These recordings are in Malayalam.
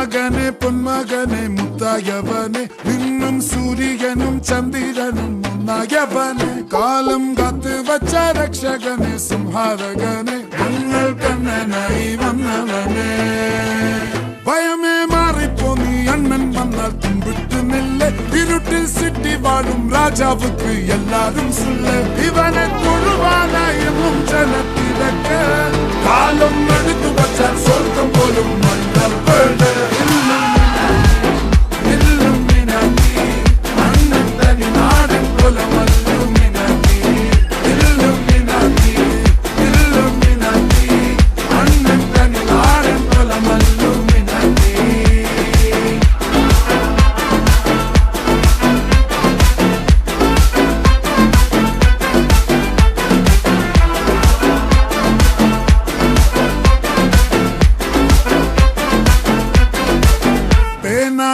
മകനെ പൊന്മകനെ മുത്തായവനെ നിന്നും സൂര്യനും ചന്ദ്രനും ഒന്നായവനെ കാലം കാത്ത് വച്ച രക്ഷകനെ സംഹാരകനെ ഞങ്ങൾ കണ്ണനായി വന്നവനെ ഭയമേ മാറിപ്പോ നീ അണ്ണൻ വന്നാൽ തുമ്പിട്ട് നില്ല ഇരുട്ടിൽ സിറ്റി വാഴും രാജാവുക്ക് എല്ലാരും സുല്ല ഇവനെ തൊഴുവാനായും ജനത്തിരക്ക് കാലം എടുത്തു വച്ചാൽ സ്വർഗം പോലും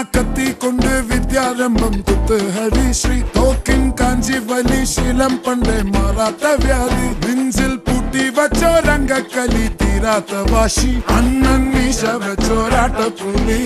കത്തി കൊണ്ട് വിദ്യാരംഭം കുത്ത് ഹരിശ്രീ തോക്കിൻ കാഞ്ചി വലി ശീലം പണ്ടേ മാറാത്ത വ്യാധി നെഞ്ചിൽ പൂട്ടി വച്ചോരംഗക്കലി തീരാത്ത വാശി അണ്ണൻ മീശ വച്ചോരാട്ട പുലി